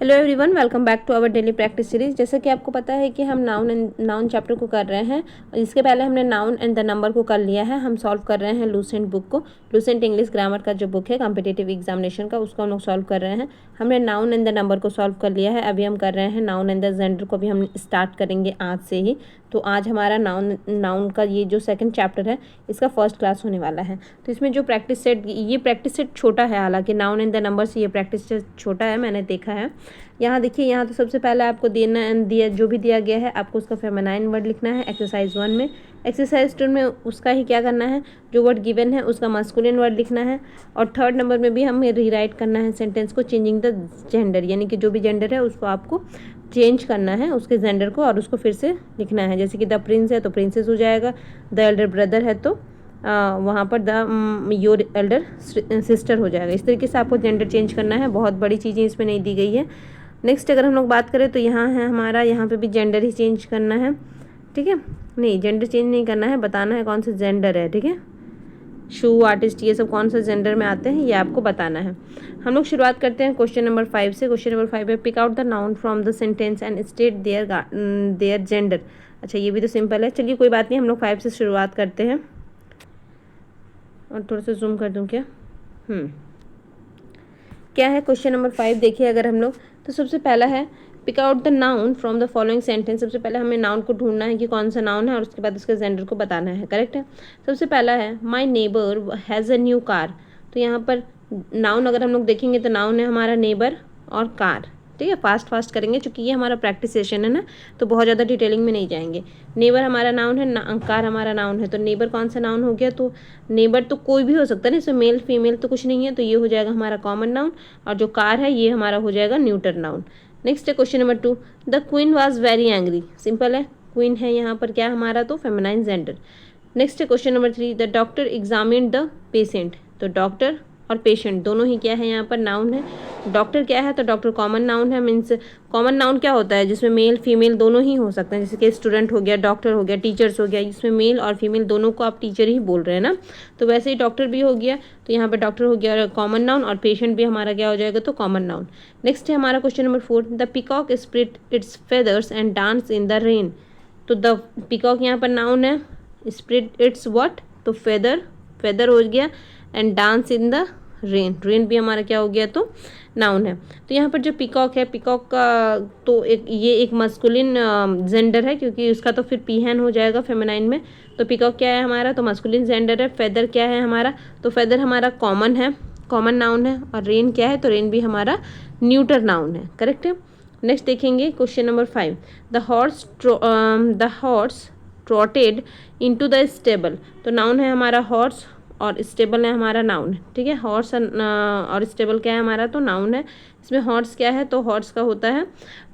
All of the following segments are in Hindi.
Hello everyone, welcome back to our daily practice series. जैसा कि आपको पता है कि हम नाउन चैप्टर को कर रहे हैं। इसके पहले हमने नाउन एंड द नंबर को कर लिया है। हम सॉल्व कर रहे हैं लूसेंट बुक को। लूसेंट इंग्लिश ग्रामर का जो बुक है कॉम्पिटिटिव एग्जामिनेशन का, उसको हम लोग सॉल्व कर रहे हैं। हमने नाउन एंड द नंबर को सॉल्व कर लिया है। अभी हम कर रहे हैं नाउन एंड द जेंडर को, भी हम स्टार्ट करेंगे आज से ही। तो आज हमारा नाउन का ये जो सेकंड चैप्टर है इसका फर्स्ट क्लास होने वाला है। तो इसमें जो प्रैक्टिस सेट, ये प्रैक्टिस सेट छोटा है, हालांकि नाउन एंड द नंबर से ये प्रैक्टिस सेट छोटा है, मैंने देखा है। यहाँ देखिए, यहाँ तो सबसे पहले आपको दिया जो भी दिया गया है आपको उसका फेमिनाइन वर्ड लिखना है एक्सरसाइज 1 में। एक्सरसाइज 2 में उसका ही क्या करना है, जो वर्ड गिवन है उसका मास्कुलिन वर्ड लिखना है। और थर्ड नंबर में भी हमें रीराइट करना है सेंटेंस को, चेंजिंग द जेंडर, यानी कि जो भी जेंडर है उसको आपको चेंज करना है, उसके जेंडर को, और उसको फिर से लिखना है। जैसे कि द प्रिंस है तो प्रिंसेस हो जाएगा, द एल्डर ब्रदर है तो वहाँ पर द योर एल्डर सिस्टर हो जाएगा। इस तरीके से आपको जेंडर चेंज करना है। बहुत बड़ी चीज़ें इसमें नहीं दी गई है। नेक्स्ट अगर हम लोग बात करें तो यहाँ है हमारा, यहाँ पे भी जेंडर ही चेंज करना है, ठीक है। नहीं, जेंडर चेंज नहीं करना है, बताना है कौन सा जेंडर है, ठीक है। शू, आर्टिस्ट, ये सब कौन सा जेंडर में आते हैं ये आपको बताना है। हम लोग शुरुआत करते हैं क्वेश्चन नंबर 5 से। क्वेश्चन नंबर 5 है, pick out the noun from the sentence and state their gender. अच्छा, ये भी तो सिंपल है। चलिए कोई बात नहीं, हम लोग 5 से शुरुआत करते हैं। और थोड़ा सा जूम कर दूँ क्या? क्या है क्वेश्चन नंबर 5? देखिए अगर हम लोग, तो सबसे पहला है pick out the noun from the following sentence. सबसे पहले हमें नाउन को ढूंढना है कि कौन सा नाउन है, और उसके बाद उसके जेंडर को बताना है। करेक्ट है। सबसे पहला है my neighbour has a new car. तो यहाँ पर नाउन अगर हम लोग देखेंगे तो नाउन है हमारा नेबर और कार, ठीक है। फास्ट करेंगे क्योंकि ये हमारा प्रैक्टिस सेशन है ना, तो बहुत ज़्यादा डिटेलिंग में नहीं जाएंगे। नेबर हमारा नाउन है, कार हमारा नाउन है। तो नेबर कौन सा नाउन हो गया? तो नेबर तो कोई भी हो सकता है ना, इसमें मेल फीमेल तो कुछ नहीं है, तो ये हो जाएगा हमारा कॉमन नाउन। और जो कार है ये हमारा हो जाएगा न्यूटर नाउन। नेक्स्ट है question number 2, the queen was very angry. Simple है, क्वीन है यहाँ पर क्या हमारा, तो फेमिनाइन जेंडर। नेक्स्ट है question number 3, the doctor examined the patient. तो डॉक्टर और पेशेंट दोनों ही क्या है यहाँ पर, नाउन है। डॉक्टर क्या है, तो डॉक्टर कॉमन नाउन है। मीन्स कॉमन नाउन क्या होता है, जिसमें मेल फीमेल दोनों ही हो सकते हैं। जैसे कि स्टूडेंट हो गया, डॉक्टर हो गया, टीचर्स हो गया, इसमें मेल और फीमेल दोनों को आप टीचर ही बोल रहे हैं ना। तो वैसे ही डॉक्टर भी हो गया, तो यहाँ पर डॉक्टर हो गया कॉमन नाउन, और पेशेंट भी हमारा क्या हो जाएगा, तो कॉमन नाउन। नेक्स्ट है हमारा question number 4, the peacock spread it's feathers and dance in the rain. तो द पिकॉक यहाँ पर नाउन है, स्प्रेड इट्स व्हाट, तो फेदर हो गया, and dance in the rain भी हमारा क्या हो गया, तो नाउन है। तो यहाँ पर जो पिकॉक है, पिकॉक का तो ये एक मस्कुलिन जेंडर है, क्योंकि उसका तो फिर पीहन हो जाएगा फेमिनाइन में। तो पिकॉक क्या है हमारा, तो मस्कुलिन जेंडर है। फेदर क्या है हमारा, तो फेदर हमारा कॉमन है, कॉमन नाउन है। और रेन क्या है, तो रेन भी हमारा न्यूटर नाउन है। करेक्ट है। नेक्स्ट देखेंगे question number 5, the horse trotted into the stable. तो नाउन है हमारा हॉर्स, और स्टेबल है हमारा नाउन, ठीक है। हॉर्स और स्टेबल क्या है हमारा, तो नाउन है। इसमें हॉर्स क्या है, तो हॉर्स का होता है,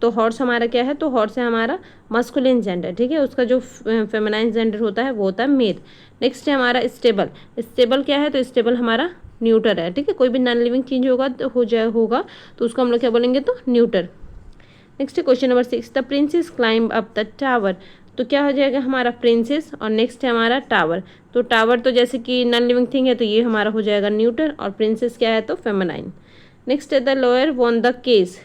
तो हॉर्स हमारा क्या है, तो हॉर्स है हमारा मस्कुलिन जेंडर, ठीक है। उसका जो फेमिनाइन जेंडर होता है वो होता है मेल। नेक्स्ट है हमारा स्टेबल। स्टेबल क्या है, तो स्टेबल हमारा न्यूटर है, ठीक है। कोई भी नॉन लिविंग चीज होगा तो उसको हम लोग क्या बोलेंगे, तो न्यूटर। नेक्स्ट है question number 6, the princess climb up the tower. तो क्या हो जाएगा हमारा प्रिंसेस, और नेक्स्ट है हमारा टावर। तो टावर तो जैसे कि नॉन लिविंग थिंग है, तो ये हमारा हो जाएगा न्यूटर, और प्रिंसेस क्या है, तो फेमिनाइन। नेक्स्ट है the lawyer won the case.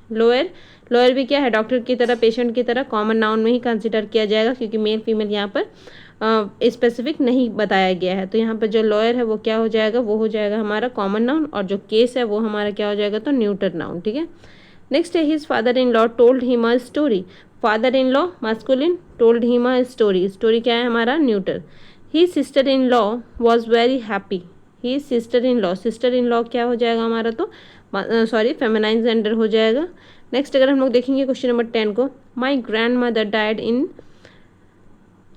Lawyer भी क्या है, डॉक्टर की तरह, पेशेंट की तरह, कॉमन नाउन में ही कंसिडर किया जाएगा, क्योंकि मेल फीमेल यहाँ पर स्पेसिफिक नहीं बताया गया है। तो यहाँ पर जो लॉयर है वो क्या हो जाएगा, वो हो जाएगा हमारा कॉमन नाउन, और जो केस है वो हमारा क्या हो जाएगा, तो न्यूटर नाउन, ठीक है। नेक्स्ट है his father in law told him a story. Father in law masculine, told him a story, story क्या है हमारा, neuter. He sister in law was very happy. He sister in law क्या हो जाएगा हमारा, तो सॉरी फेमिनाइन जेंडर हो जाएगा। नेक्स्ट अगर हम लोग देखेंगे क्वेश्चन नंबर 10 को, my grand mother died in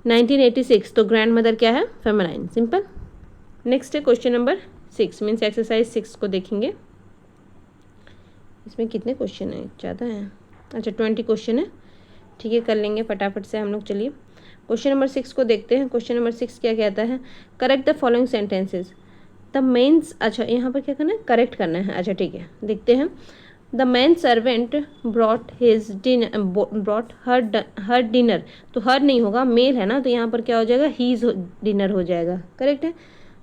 1986। तो ग्रैंड मदर क्या है, फेमिनाइन, सिंपल। नेक्स्ट है क्वेश्चन नंबर 6 मीन्स एक्सरसाइज 6 को देखेंगे। इसमें कितने क्वेश्चन हैं, ज़्यादा हैं। अच्छा 20 क्वेश्चन है, ठीक है, कर लेंगे फटाफट से हम लोग। चलिए क्वेश्चन नंबर 6 को देखते हैं। क्वेश्चन नंबर 6 क्या कहता है, correct the following sentences. The men's, अच्छा यहाँ पर क्या करना है, करेक्ट करना है। अच्छा ठीक है, देखते हैं। The man servant brought her dinner. तो हर नहीं होगा, मेल है ना, तो यहाँ पर क्या हो जाएगा, हीज डिनर हो जाएगा। करेक्ट है।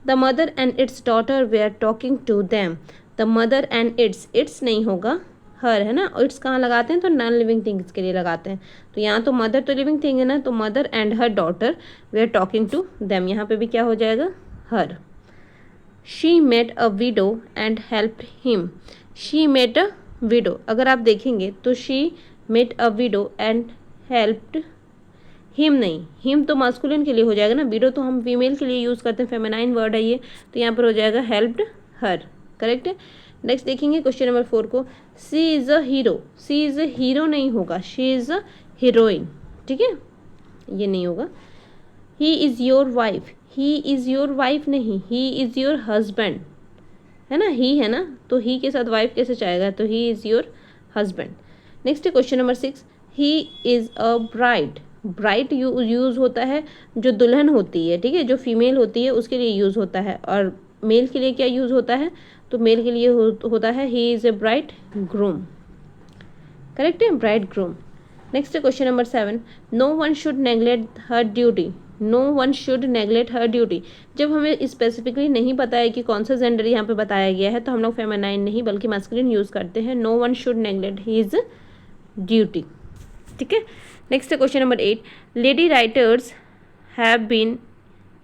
The mother and its daughter they are talking to them. The mother and its नहीं होगा, हर, है ना, और इट्स कहाँ लगाते हैं, तो नॉन लिविंग थिंग्स के लिए लगाते हैं। तो यहाँ तो मदर तो लिविंग थिंग है ना, तो mother and her daughter we are talking to them, यहाँ पे भी क्या हो जाएगा, her. She met a widow and helped him, she met a widow, अगर आप देखेंगे तो she met a widow and helped him, नहीं, हिम तो मास्कुलिन के लिए हो जाएगा ना, विडो तो हम फीमेल के लिए यूज़ करते हैं, फेमिनाइन वर्ड है ये, तो यहाँ पर हो जाएगा हेल्प्ड हर, करेक्ट है। नेक्स्ट देखेंगे क्वेश्चन नंबर 4 को, she is a hero, she is a hero नहीं होगा, शी इज़ अ हीरोइन, ठीक है, ये नहीं होगा। ही is your wife, he is your wife नहीं, ही इज़ योर हस्बैंड, है ना, ही है ना, तो ही के साथ वाइफ कैसे चाहेगा, तो he is your husband. Next है question number 6, he is a bride, bride use होता है जो दुल्हन होती है, ठीक है, जो फीमेल होती है उसके लिए यूज़ होता है, और मेल के लिए क्या यूज़ होता है, तो मेल के लिए होता है he is a bridegroom, correct है, ब्राइड ग्रूम। नेक्स्ट है question number 7, no one should neglect her duty, no one should neglect her duty, जब हमें स्पेसिफिकली नहीं पता है कि कौन सा जेंडर यहाँ पे बताया गया है, तो हम लोग फेमिनाइन नहीं बल्कि मैस्कुलिन यूज़ करते हैं, no one should neglect his duty, ठीक है। नेक्स्ट है question number 8, lady writers have been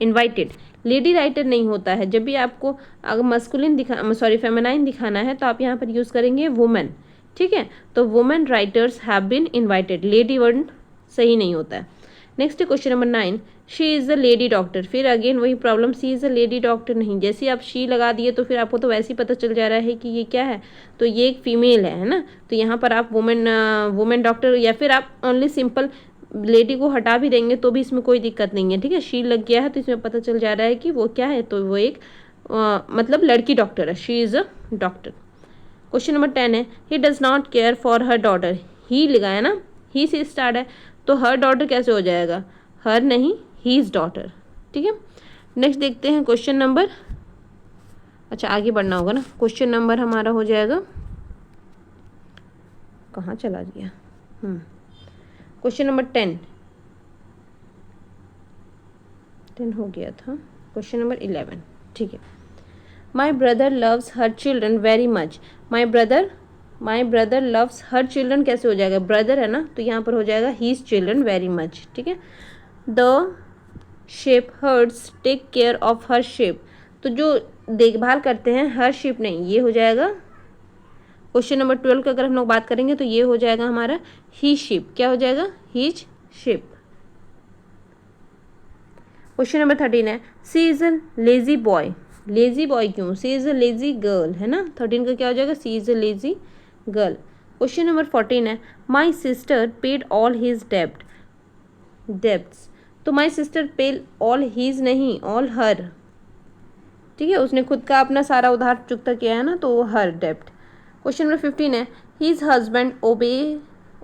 invited, lady writer नहीं होता है, जब भी आपको अगर मस्कुलिन फेमिनाइन दिखाना है तो आप यहाँ पर यूज़ करेंगे वुमेन, ठीक है, तो women writers have been invited, lady word सही नहीं होता है। Next question number 9, she is the lady doctor, फिर अगेन वही problem, she is the lady doctor नहीं, जैसे आप शी लगा दिए तो फिर आपको तो वैसे ही पता चल जा रहा है कि ये क्या है, तो ये एक फीमेल है ना, तो यहाँ पर आप वुमेन डॉक्टर, या फिर आप ओनली सिंपल लेडी को हटा भी देंगे तो भी इसमें कोई दिक्कत नहीं है, ठीक है, शी लग गया है तो इसमें पता चल जा रहा है कि वो क्या है, तो वो एक मतलब लड़की डॉक्टर है, she is a doctor. Question number 10 है, he does not care for her daughter, he लगाया ना, ही से स्टार्ट है, तो हर डॉटर कैसे हो जाएगा, हर नहीं, हीज डॉटर, ठीक है। नेक्स्ट देखते हैं क्वेश्चन नंबर, अच्छा आगे बढ़ना होगा ना, क्वेश्चन नंबर हमारा हो जाएगा, कहाँ चला गया, क्वेश्चन नंबर 10 हो गया था, क्वेश्चन नंबर 11, ठीक है। My brother loves her children very much, my brother loves her children कैसे हो जाएगा, ब्रदर है ना, तो यहाँ पर हो जाएगा हीज चिल्ड्रन वेरी मच, ठीक है। The shepherds take care of her sheep, तो जो देखभाल करते हैं हर शेप नहीं, ये हो जाएगा क्वेश्चन नंबर 12 का अगर हम लोग बात करेंगे तो ये हो जाएगा हमारा ही शेप, क्या हो जाएगा, हीज शेप। क्वेश्चन नंबर 13 है, she is a lazy boy, lazy boy क्यों, she is a lazy girl, है ना, 13 का क्या हो जाएगा, she is a lazy girl. Question number 14 है, my sister paid all his debts, तो my sister paid all his नहीं, ऑल हर, ठीक है, उसने खुद का अपना सारा उधार चुकता किया है ना, तो हर डेब्ट। क्वेश्चन नंबर 15 है, his husband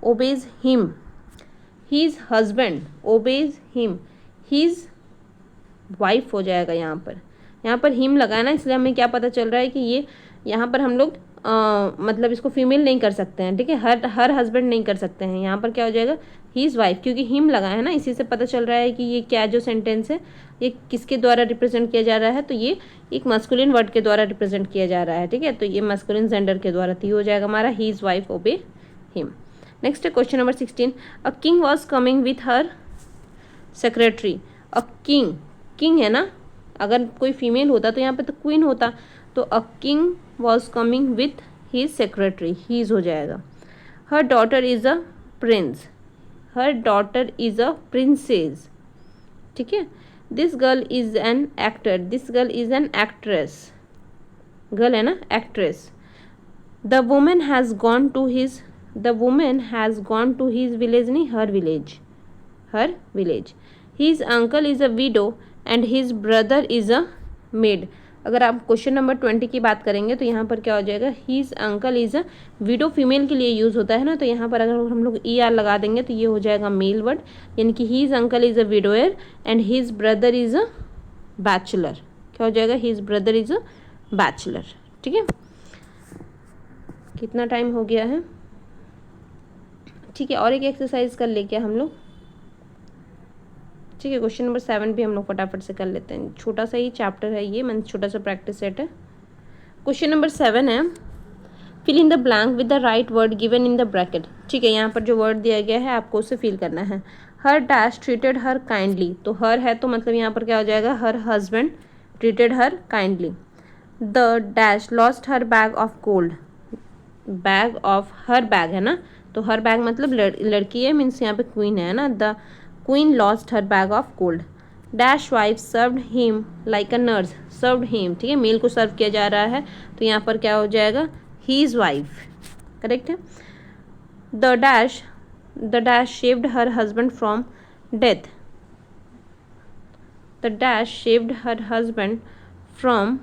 obeys him, his husband obeys him, his wife हो जाएगा, यहाँ पर हिम लगाना, इसलिए हमें क्या पता चल रहा है कि ये यहाँ पर हम लोग मतलब इसको फीमेल नहीं कर सकते हैं, ठीक है, हर हस्बैंड नहीं कर सकते हैं, यहाँ पर क्या हो जाएगा, हीज वाइफ, क्योंकि हिम लगा है ना, इसी से पता चल रहा है कि ये क्या जो सेंटेंस है ये किसके द्वारा रिप्रेजेंट किया जा रहा है, तो ये एक मस्कुलिन वर्ड के द्वारा रिप्रेजेंट किया जा रहा है, ठीक है, तो ये मस्कुलिन जेंडर के द्वारा, तो ये हो जाएगा हमारा हीज वाइफ ओबे हिम। नेक्स्ट है question number 16, a king was coming with her secretary, a king है ना, अगर कोई फीमेल होता तो यहाँ पे तो क्वीन होता, तो a king was coming with his secretary, his हो जाएगा। Her daughter is a prince, her daughter is a princess, ठीक है। This girl is an actor, this girl is an actress, girl है ना, actress. The women has gone to his village नहीं, her village. His uncle is a widow and his brother is a maid, अगर आप क्वेश्चन नंबर 20 की बात करेंगे तो यहाँ पर क्या हो जाएगा, his uncle is a widow, female के लिए यूज़ होता है ना, तो यहाँ पर अगर हम लोग ई आर लगा देंगे तो ये हो जाएगा मेल वर्ड, यानी कि his uncle is a widower and his brother is a bachelor, क्या हो जाएगा, his brother is a bachelor, ठीक है। कितना टाइम हो गया है, ठीक है, और एक एक्सरसाइज कर ले क्या हम लोग, ठीक है, क्वेश्चन नंबर 7 भी हम लोग फटाफट से कर लेते हैं, छोटा सा ही चैप्टर है ये, मीन्स छोटा सा प्रैक्टिस सेट है। क्वेश्चन नंबर 7 है, fill in the blank with the right word given in the bracket. ठीक है, यहाँ पर जो वर्ड दिया गया है आपको उसे फिल करना है। हर डैश ट्रीटेड हर काइंडली, तो हर है तो मतलब यहाँ पर क्या हो जाएगा, her husband treated her kindly. The dash lost her bag of gold, bag of her bag है ना, तो हर बैग मतलब लड़की है, मीन्स यहाँ पे क्वीन है ना। The queen lost her bag of gold. Dash wife served him like a nurse, served him, ठीक है, मेल को सर्व किया जा रहा है तो यहाँ पर क्या हो जाएगा, हीज वाइफ, करेक्ट है। The dash shaved her husband from death, the dash shaved her husband from,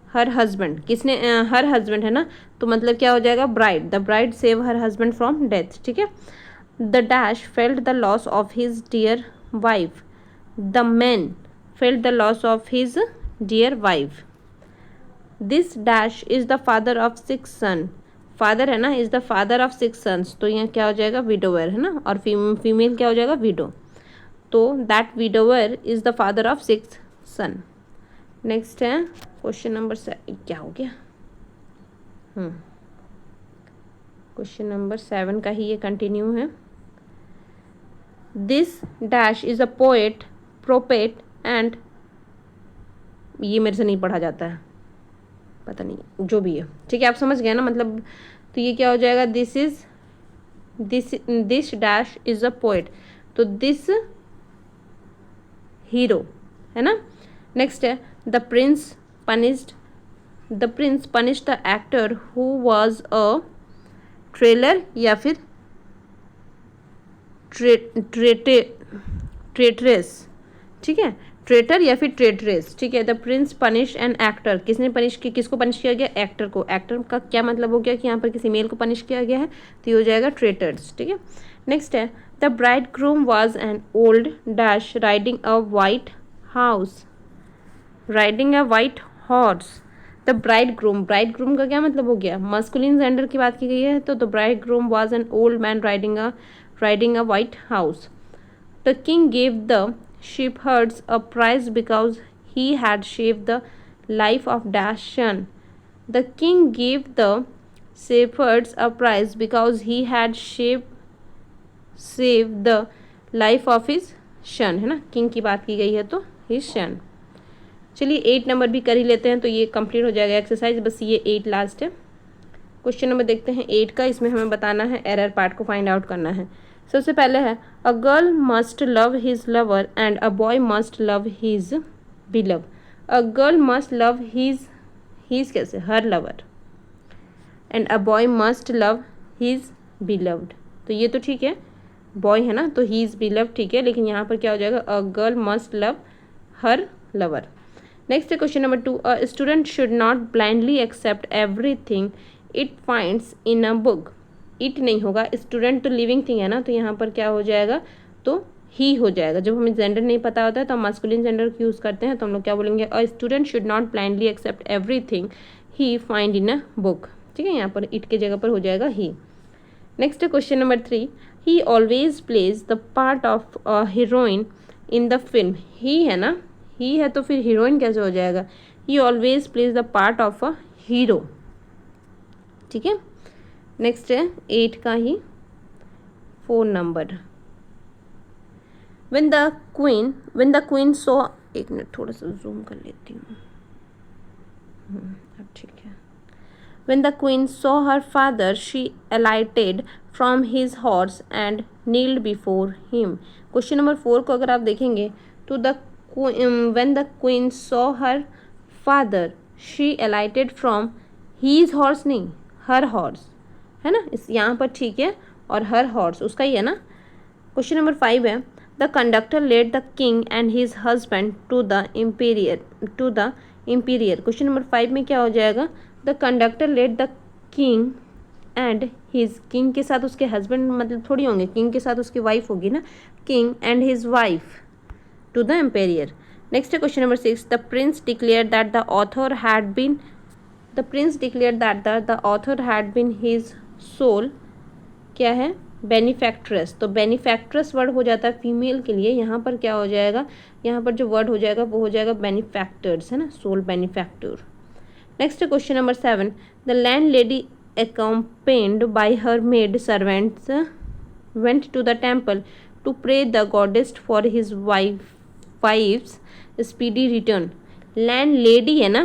her husband किसने, हर हस्बैंड है ना, तो मतलब क्या हो जाएगा, bride, the bride save her husband from death, ठीक है। The dash felt the loss of his dear wife, the man felt the loss of his dear wife. This dash is the father of 6 son, father है ना, is the father of 6 sons, तो यहाँ क्या हो जाएगा, विडोवर है ना, और फीमेल क्या हो जाएगा, विडो, तो that widower is the father of 6 son. Next है क्वेश्चन नंबर क्या हो गया, क्वेश्चन नंबर 7 का ही ये कंटिन्यू है। This dash is a poet prophet and, ये मेरे से नहीं पढ़ा जाता है, पता नहीं जो भी है, ठीक है, आप समझ गए ना, मतलब तो ये क्या हो जाएगा, this dash is a poet, तो दिस हीरो है ना। नेक्स्ट है the Prince punished the actor who was a trailer या फिर ट्रेटरेस, ठीक है, ट्रेटर या फिर ट्रेटरेस, ठीक है। The Prince punish an actor, किसने पनिश किया, किसको पनिश किया गया, एक्टर को। एक्टर का क्या मतलब हो गया कि यहाँ पर किसी मेल को पनिश किया गया है, तो ये हो जाएगा ट्रेटर्स, ठीक है। नेक्स्ट है the bride groom was an old dash riding a white house, riding a white horse. The bride groom का क्या मतलब हो गया, मस्कुलिन जेंडर की बात की गई है, तो the bride groom was an old man riding a white house. The king gave the shepherds a prize because he had saved the life of dash son. The king gave the shepherds a prize because he had saved the life of his son, है ना, किंग की बात की गई है तो his son। चलिए 8 नंबर भी कर ही लेते हैं तो ये कंप्लीट हो जाएगा एक्सरसाइज, बस ये 8 लास्ट है। क्वेश्चन नंबर देखते हैं 8 का, इसमें हमें बताना है एरर पार्ट को फाइंड आउट करना है। सबसे पहले है a girl must love his lover and a boy must love his beloved. A girl must love his कैसे, her lover, and a boy must love his beloved, तो ये तो ठीक है, बॉय है ना, तो ही इज बिलव्ड, ठीक है, लेकिन यहाँ पर क्या हो जाएगा, a girl must love her lover. Next है question number 2, a student should not blindly accept everything it finds in a book. It नहीं होगा, स्टूडेंट तो लिविंग थिंग है ना, तो यहाँ पर क्या हो जाएगा, तो ही हो जाएगा। जब हमें जेंडर नहीं पता होता है तो हम मास्कुलिन जेंडर यूज़ करते हैं, तो हम लोग क्या बोलेंगे, a student should not blindly accept everything he find in a book, ठीक है, यहाँ पर इट के जगह पर हो जाएगा ही। नेक्स्ट है question number 3, he always plays the part of a heroine in the film. He है ना, ही है तो फिर हीरोइन कैसे हो जाएगा, ही always plays the part of a hero, ठीक है। नेक्स्ट है 8 का ही 4 number, when the queen saw, एक मिनट थोड़ा सा जूम कर लेती हूँ, अब ठीक है। When the queen saw her father, she alighted from his horse and kneeled before him. Question number 4 को अगर आप देखेंगे तो when the queen saw her father, she alighted from his horse, नहीं her horse, है ना, इस यहाँ पर ठीक है, और her horse उसका ही है ना। क्वेश्चन नंबर 5 है the conductor led the king and his husband to the emperor. Question number 5 में क्या हो जाएगा, the conductor led the king and his, king के साथ उसके हस्बैंड मतलब थोड़ी होंगे, किंग के साथ उसकी वाइफ होगी ना, king and his wife to the emperor. Next है question number 6, the prince declare that the author had been his soul, क्या है, बेनिफैक्ट्रेस, तो बेनिफैक्ट्रेस वर्ड हो जाता है फीमेल के लिए, यहाँ पर क्या हो जाएगा, यहाँ पर जो वर्ड हो जाएगा वो हो जाएगा बेनिफैक्टर्स, है ना, sole benefactor. Next question number 7, the landlady accompanied by her maid servants went to the temple to pray the goddess for his wife's speedy return. Land lady है ना,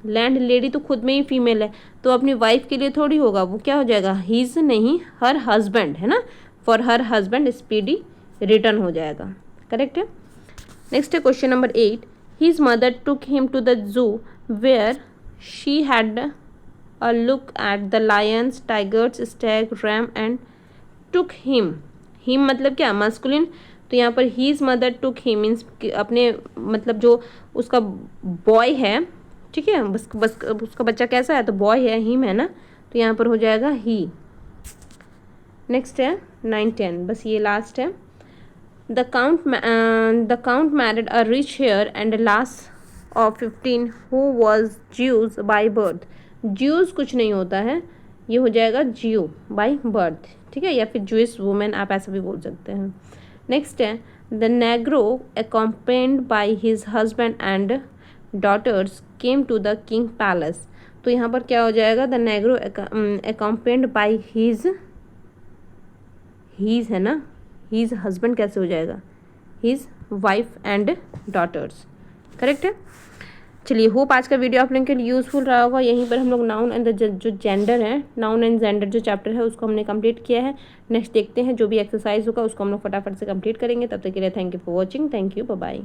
लैंड लेडी तो खुद में ही फीमेल है, तो अपनी वाइफ के लिए थोड़ी होगा, वो क्या हो जाएगा, हीज नहीं, हर हस्बैंड है ना, for her husband speedy return हो जाएगा, करेक्ट है। नेक्स्ट है question number 8, his mother took him to the zoo where she had a look at the lions, tigers, stag, ram and took him. him मतलब क्या, masculine, तो यहाँ पर his mother took him means अपने मतलब जो उसका बॉय है, ठीक है, बस उसका बच्चा कैसा है, तो बॉय है, हिम है ना, तो यहाँ पर हो जाएगा ही। नेक्स्ट है 9, 10, बस ये लास्ट है। The count married a rich heir and lass of 15 who was Jews by birth. Jews कुछ नहीं होता है, ये हो जाएगा ज्यू बाई बर्थ, ठीक है, या फिर ज्यूइश वुमेन आप ऐसा भी बोल सकते हैं। नेक्स्ट है the negro accompanied by his husband and daughters came to the king palace. तो यहाँ पर क्या हो जाएगा, the negro accompanied by his है ना, हिज हस्बैंड कैसे हो जाएगा, his wife and daughters, correct है। चलिए, होप आज का वीडियो आप लोगों के लिए यूज़फुल रहा होगा। यहीं पर हम लोग नाउन एंड जो जेंडर है, नाउन एंड जेंडर जो चैप्टर है उसको हमने कंप्लीट किया है। नेक्स्ट देखते हैं जो भी एक्सरसाइज होगा उसको हम लोग फटाफट से कंप्लीट करेंगे। तब तक के लिए thank you for watching, thank you, bye bye.